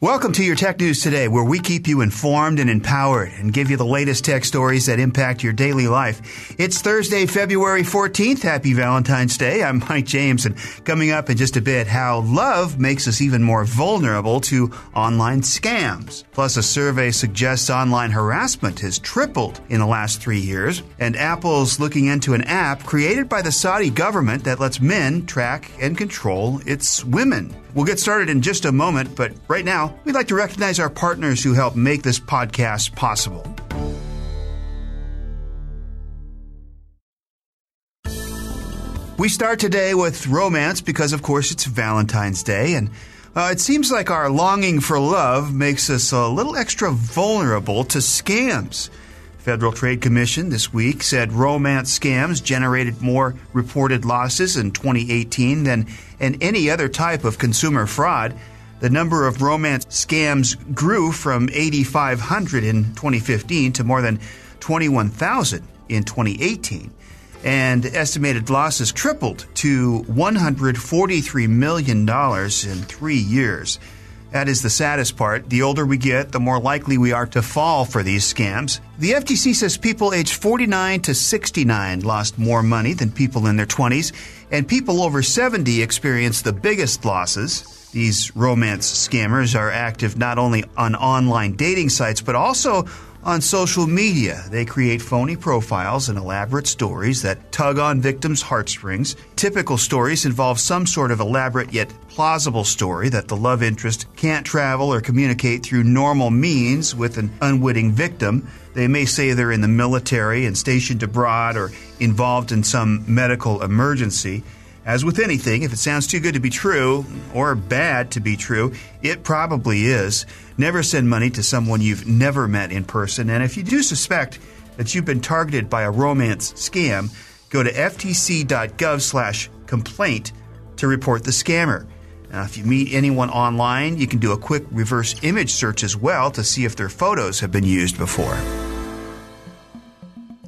Welcome to your Tech News Today, where we keep you informed and empowered and give you the latest tech stories that impact your daily life. It's Thursday, February 14th. Happy Valentine's Day. I'm Mike James, and coming up in just a bit, how love makes us even more vulnerable to online scams. Plus, a survey suggests online harassment has tripled in the last 3 years, and Apple's looking into an app created by the Saudi government that lets men track and control its women. We'll get started in just a moment, but right now, we'd like to recognize our partners who help make this podcast possible. We start today with romance because, of course, it's Valentine's Day, and it seems like our longing for love makes us a little extra vulnerable to scams. Federal Trade Commission this week said romance scams generated more reported losses in 2018 than in any other type of consumer fraud. The number of romance scams grew from 8,500 in 2015 to more than 21,000 in 2018. And estimated losses tripled to $143 million in 3 years. That is the saddest part. The older we get, the more likely we are to fall for these scams. The FTC says people aged 49 to 69 lost more money than people in their 20s, and people over 70 experienced the biggest losses. These romance scammers are active not only on online dating sites, but also on social media. They create phony profiles and elaborate stories that tug on victims' heartstrings. Typical stories involve some sort of elaborate yet plausible story that the love interest can't travel or communicate through normal means with an unwitting victim. They may say they're in the military and stationed abroad or involved in some medical emergency. As with anything, if it sounds too good to be true or bad to be true, it probably is. Never send money to someone you've never met in person. And if you do suspect that you've been targeted by a romance scam, go to ftc.gov/complaint to report the scammer. Now, if you meet anyone online, you can do a quick reverse image search as well to see if their photos have been used before.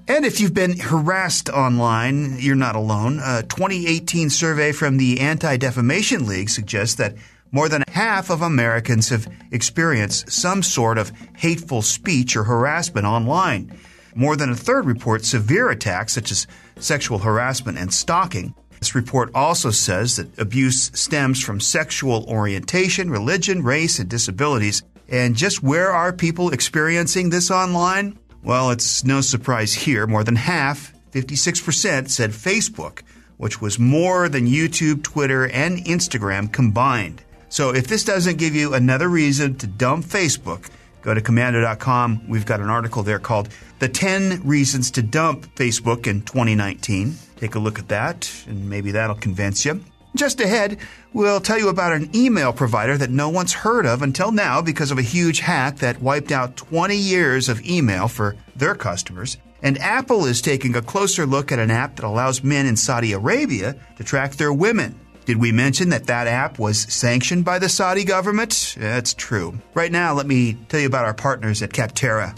And if you've been harassed online, you're not alone. A 2018 survey from the Anti-Defamation League suggests that more than half of Americans have experienced some sort of hateful speech or harassment online. More than a third report severe attacks such as sexual harassment and stalking. This report also says that abuse stems from sexual orientation, religion, race, and disabilities. And just where are people experiencing this online? Well, it's no surprise here. More than half, 56%, said Facebook, which was more than YouTube, Twitter, and Instagram combined. So if this doesn't give you another reason to dump Facebook, go to Commando.com. We've got an article there called The 10 Reasons to Dump Facebook in 2019. Take a look at that, and maybe that'll convince you. Just ahead, we'll tell you about an email provider that no one's heard of until now because of a huge hack that wiped out 20 years of email for their customers. And Apple is taking a closer look at an app that allows men in Saudi Arabia to track their women. Did we mention that app was sanctioned by the Saudi government? That's true. Right now, let me tell you about our partners at Capterra.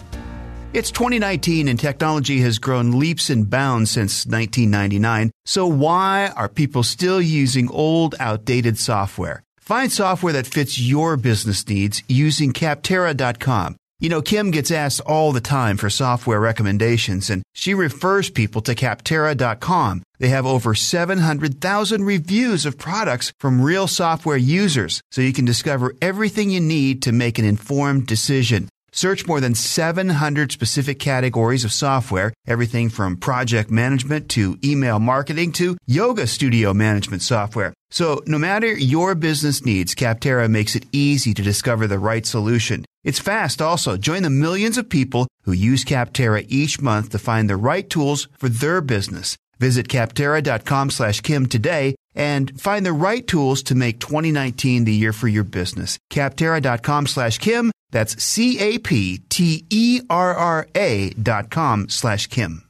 It's 2019 and technology has grown leaps and bounds since 1999. So why are people still using old, outdated software? Find software that fits your business needs using Capterra.com. You know, Kim gets asked all the time for software recommendations, and she refers people to Capterra.com. They have over 700,000 reviews of products from real software users, so you can discover everything you need to make an informed decision. Search more than 700 specific categories of software, everything from project management to email marketing to yoga studio management software. So no matter your business needs, Capterra makes it easy to discover the right solution. It's fast also. Join the millions of people who use Capterra each month to find the right tools for their business. Visit Capterra.com/Kim today and find the right tools to make 2019 the year for your business. Capterra.com/Kim. That's Capterra.com/Kim.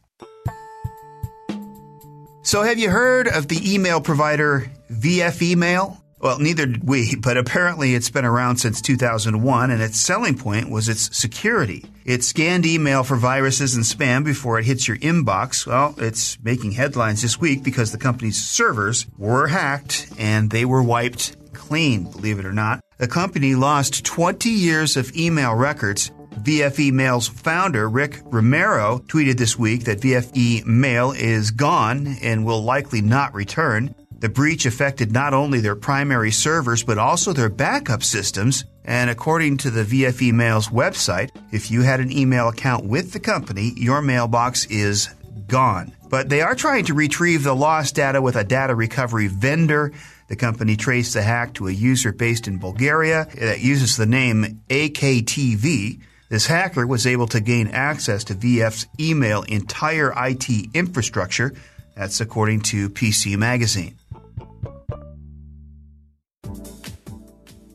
So have you heard of the email provider VF Email? Well, neither did we, but apparently it's been around since 2001, and its selling point was its security. It scanned email for viruses and spam before it hits your inbox. Well, it's making headlines this week because the company's servers were hacked and they were wiped clean. clean, believe it or not. The company lost 20 years of email records. VFE Mail's founder, Rick Romero, tweeted this week that VFE Mail is gone and will likely not return. The breach affected not only their primary servers, but also their backup systems. And according to the VFE Mail's website, if you had an email account with the company, your mailbox is gone. But they are trying to retrieve the lost data with a data recovery vendor. The company traced the hack to a user based in Bulgaria that uses the name AKTV. This hacker was able to gain access to VF's email entire IT infrastructure. That's according to PC Magazine.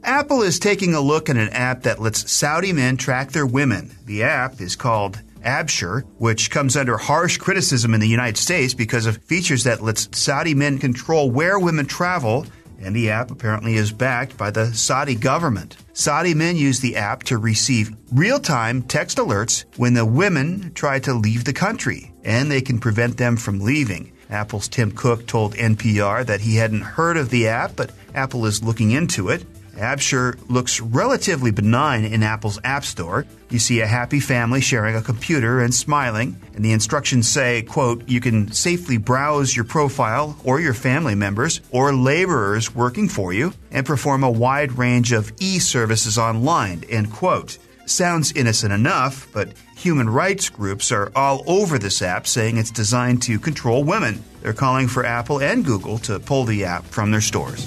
Apple is taking a look at an app that lets Saudi men track their women. The app is called Absher, which comes under harsh criticism in the United States because of features that lets Saudi men control where women travel, and the app apparently is backed by the Saudi government. Saudi men use the app to receive real-time text alerts when the women try to leave the country, and they can prevent them from leaving. Apple's Tim Cook told NPR that he hadn't heard of the app, but Apple is looking into it. Absher looks relatively benign in Apple's App Store. You see a happy family sharing a computer and smiling, and the instructions say, quote, you can safely browse your profile or your family members or laborers working for you and perform a wide range of e-services online, end quote. Sounds innocent enough, but human rights groups are all over this app saying it's designed to control women. They're calling for Apple and Google to pull the app from their stores.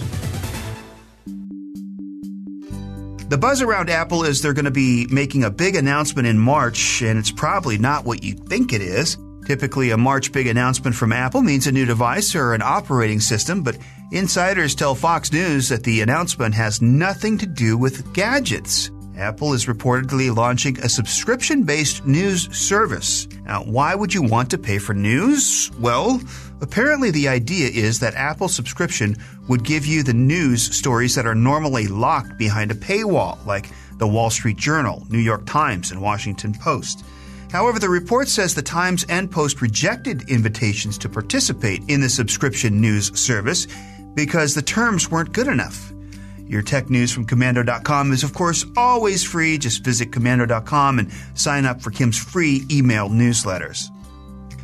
The buzz around Apple is they're going to be making a big announcement in March, and it's probably not what you think it is. Typically, a March big announcement from Apple means a new device or an operating system, but insiders tell Fox News that the announcement has nothing to do with gadgets. Apple is reportedly launching a subscription-based news service. Now, why would you want to pay for news? Well, apparently the idea is that Apple's subscription would give you the news stories that are normally locked behind a paywall, like the Wall Street Journal, New York Times, and Washington Post. However, the report says the Times and Post rejected invitations to participate in the subscription news service because the terms weren't good enough. Your tech news from Komando.com is, of course, always free. Just visit Komando.com and sign up for Kim's free email newsletters.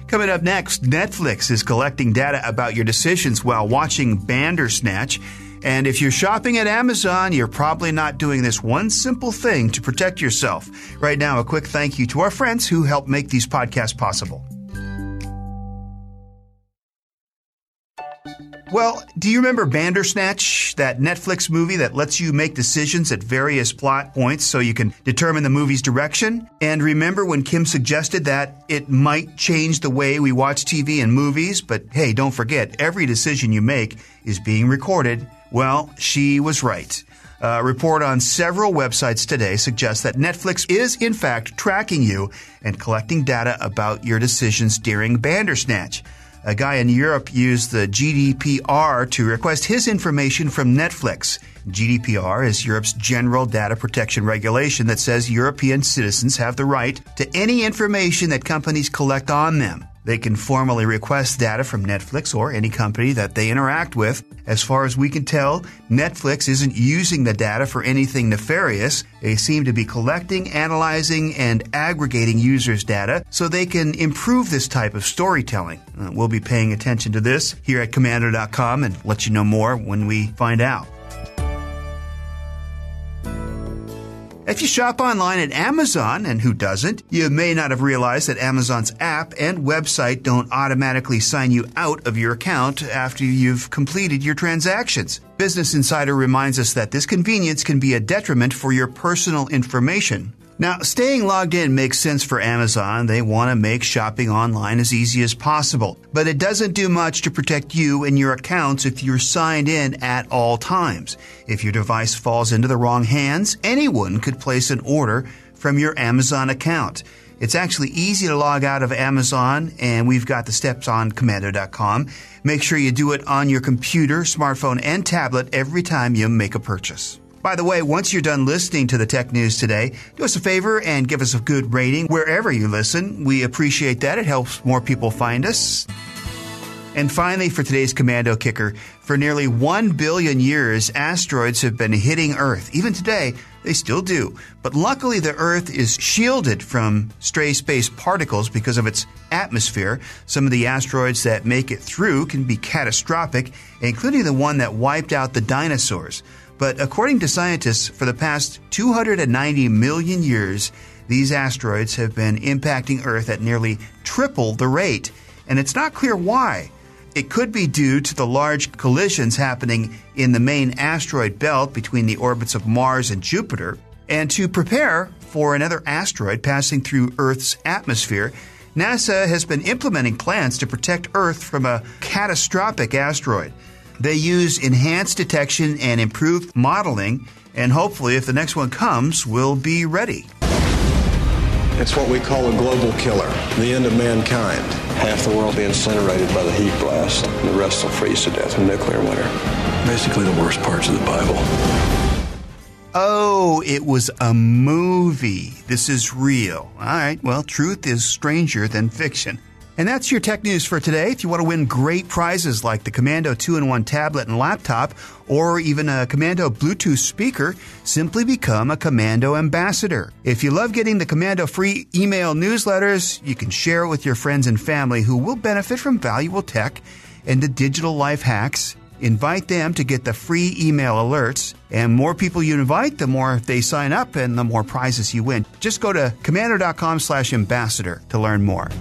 Coming up next, Netflix is collecting data about your decisions while watching Bandersnatch. And if you're shopping at Amazon, you're probably not doing this one simple thing to protect yourself. Right now, a quick thank you to our friends who help make these podcasts possible. Well, do you remember Bandersnatch, that Netflix movie that lets you make decisions at various plot points so you can determine the movie's direction? And remember when Kim suggested that it might change the way we watch TV and movies? But hey, don't forget, every decision you make is being recorded. Well, she was right. A report on several websites today suggests that Netflix is, in fact, tracking you and collecting data about your decisions during Bandersnatch. A guy in Europe used the GDPR to request his information from Netflix. GDPR is Europe's general data protection regulation that says European citizens have the right to any information that companies collect on them. They can formally request data from Netflix or any company that they interact with. As far as we can tell, Netflix isn't using the data for anything nefarious. They seem to be collecting, analyzing, and aggregating users' data so they can improve this type of storytelling. We'll be paying attention to this here at Komando.com and let you know more when we find out. If you shop online at Amazon, and who doesn't, you may not have realized that Amazon's app and website don't automatically sign you out of your account after you've completed your transactions. Business Insider reminds us that this convenience can be a detriment for your personal information. Now, staying logged in makes sense for Amazon. They want to make shopping online as easy as possible. But it doesn't do much to protect you and your accounts if you're signed in at all times. If your device falls into the wrong hands, anyone could place an order from your Amazon account. It's actually easy to log out of Amazon, and we've got the steps on Komando.com. Make sure you do it on your computer, smartphone, and tablet every time you make a purchase. By the way, once you're done listening to the tech news today, do us a favor and give us a good rating wherever you listen. We appreciate that. It helps more people find us. And finally, for today's Commando Kicker, for nearly 1 billion years, asteroids have been hitting Earth. Even today, they still do. But luckily, the Earth is shielded from stray space particles because of its atmosphere. Some of the asteroids that make it through can be catastrophic, including the one that wiped out the dinosaurs. But according to scientists, for the past 290 million years, these asteroids have been impacting Earth at nearly triple the rate. And it's not clear why. It could be due to the large collisions happening in the main asteroid belt between the orbits of Mars and Jupiter. And to prepare for another asteroid passing through Earth's atmosphere, NASA has been implementing plans to protect Earth from a catastrophic asteroid. They use enhanced detection and improved modeling, and hopefully, if the next one comes, we'll be ready. It's what we call a global killer, the end of mankind. Half the world will be incinerated by the heat blast, and the rest will freeze to death in nuclear winter. Basically the worst parts of the Bible. Oh, it was a movie. This is real. All right, well, truth is stranger than fiction. And that's your tech news for today. If you want to win great prizes like the Commando 2-in-1 tablet and laptop, or even a Commando Bluetooth speaker, simply become a Commando ambassador. If you love getting the Commando free email newsletters, you can share it with your friends and family who will benefit from valuable tech and the digital life hacks. Invite them to get the free email alerts. And more people you invite, the more they sign up and the more prizes you win. Just go to commando.com/ambassador to learn more.